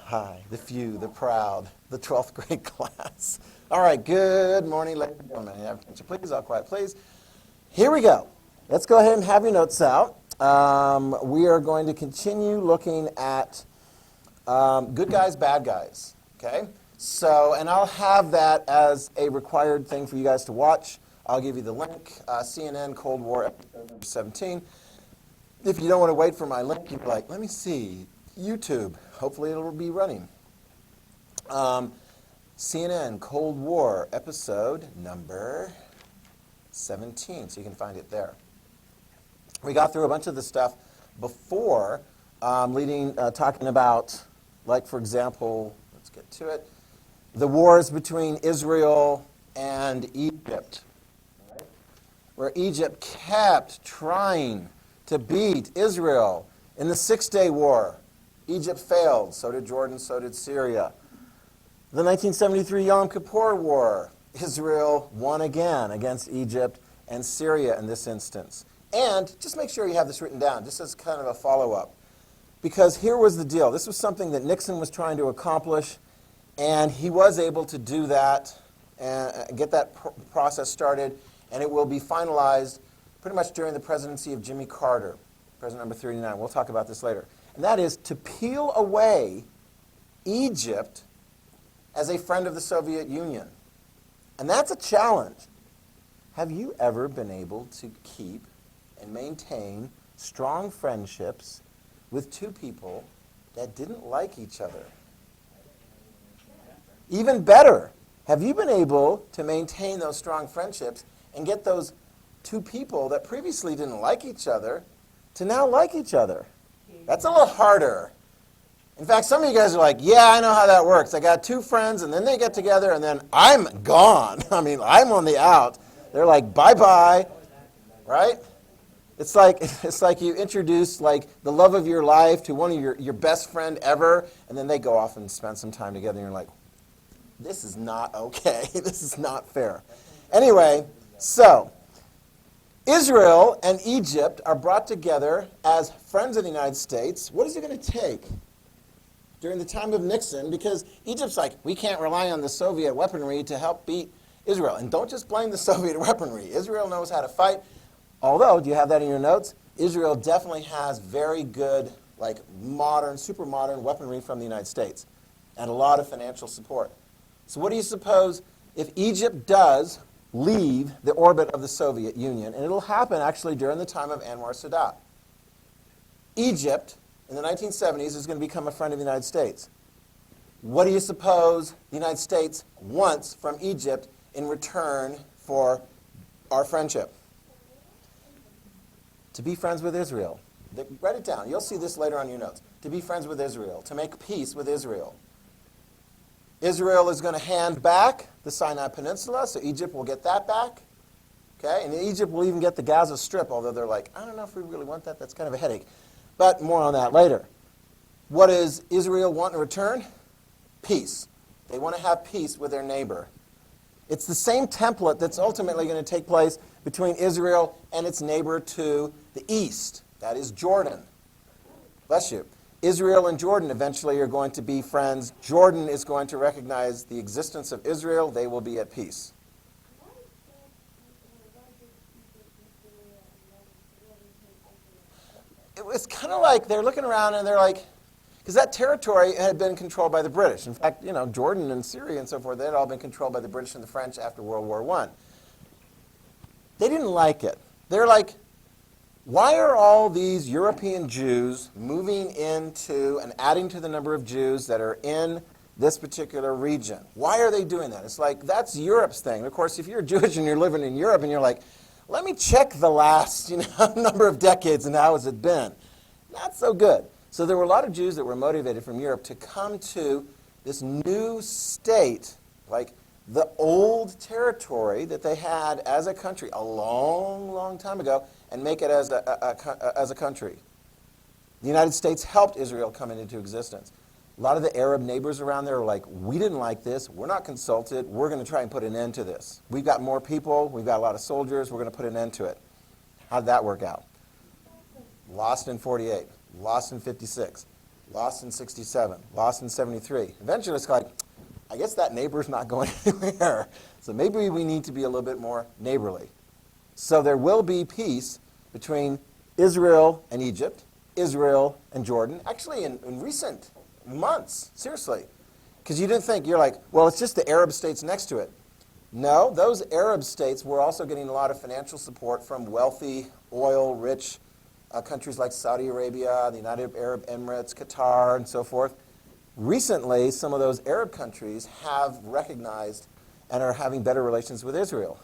Hi, the few, the proud, the 12th grade class. All right, good morning, ladies and gentlemen. Have attention, please. All quiet, please. Here we go. Let's go ahead and have your notes out. We are going to continue looking at good guys, bad guys. Okay? So, and I'll have that as a required thing for you guys to watch. I'll give you the link, CNN Cold War episode number 17. If you don't want to wait for my link, you're like, let me see, YouTube. Hopefully it'll be running. CNN Cold War episode number 17, so you can find it there. We got through a bunch of the stuff before, talking about, like, for example, let's get to it, the wars between Israel and Egypt, right? Where Egypt kept trying to beat Israel in the Six-Day War. Egypt failed, so did Jordan, so did Syria. The 1973 Yom Kippur War, Israel won again against Egypt and Syria in this instance. And just make sure you have this written down, just as kind of a follow-up. Because here was the deal. This was something that Nixon was trying to accomplish, and he was able to do that and get that process started, and it will be finalized pretty much during the presidency of Jimmy Carter, President number 39. We'll talk about this later. And that is to peel away Egypt as a friend of the Soviet Union. And that's a challenge. Have you ever been able to keep and maintain strong friendships with two people that didn't like each other? Even better, have you been able to maintain those strong friendships and get those two people that previously didn't like each other to now like each other? That's a little harder. In fact, some of you guys are like, yeah, I know how that works. I got two friends, and then they get together, and then I'm gone. I mean, I'm on the out. They're like, bye-bye, right? It's like you introduce like the love of your life to one of your best friend ever, and then they go off and spend some time together, and you're like, this is not okay. This is not fair. Anyway, so Israel and Egypt are brought together as friends of the United States. What is it going to take during the time of Nixon? Because Egypt's like, we can't rely on the Soviet weaponry to help beat Israel. And don't just blame the Soviet weaponry. Israel knows how to fight. Although, do you have that in your notes? Israel definitely has very good, like modern, super modern weaponry from the United States and a lot of financial support. So what do you suppose if Egypt does leave the orbit of the Soviet Union, and it'll happen actually during the time of Anwar Sadat. Egypt, in the 1970s, is going to become a friend of the United States. What do you suppose the United States wants from Egypt in return for our friendship? To be friends with Israel. Write it down. You'll see this later on your notes. To be friends with Israel, to make peace with Israel. Israel is going to hand back the Sinai Peninsula, so Egypt will get that back. Okay? And Egypt will even get the Gaza Strip, although they're like, I don't know if we really want that. That's kind of a headache. But more on that later. What does Israel want in return? Peace. They want to have peace with their neighbor. It's the same template that's ultimately going to take place between Israel and its neighbor to the east. That is Jordan. Bless you. Israel and Jordan eventually are going to be friends. Jordan is going to recognize the existence of Israel. They will be at peace. It was kind of like they're looking around and they're like, because that territory had been controlled by the British. In fact, you know, Jordan and Syria and so forth, they had all been controlled by the British and the French after World War I. They didn't like it. They're like, why are all these European Jews moving into and adding to the number of Jews that are in this particular region? Why are they doing that? It's like, that's Europe's thing. Of course, if you're Jewish and you're living in Europe and you're like, let me check the last number of decades and how has it been? Not so good. So there were a lot of Jews that were motivated from Europe to come to this new state, like the old territory that they had as a country a long, long time ago, and make it as a country. The United States helped Israel come into existence. A lot of the Arab neighbors around there are like, we didn't like this, we're not consulted, we're going to try and put an end to this. We've got more people, we've got a lot of soldiers, we're going to put an end to it. How did that work out? Lost in 48, lost in 56. lost in 67, lost in 73. Eventually it's like, I guess that neighbor's not going anywhere. So maybe we need to be a little bit more neighborly. So there will be peace between Israel and Egypt, Israel and Jordan, actually in recent months, seriously. Because you didn't think, you're like, well, it's just the Arab states next to it. No, those Arab states were also getting a lot of financial support from wealthy, oil-rich countries like Saudi Arabia, the United Arab Emirates, Qatar, and so forth. Recently, some of those Arab countries have recognized and are having better relations with Israel.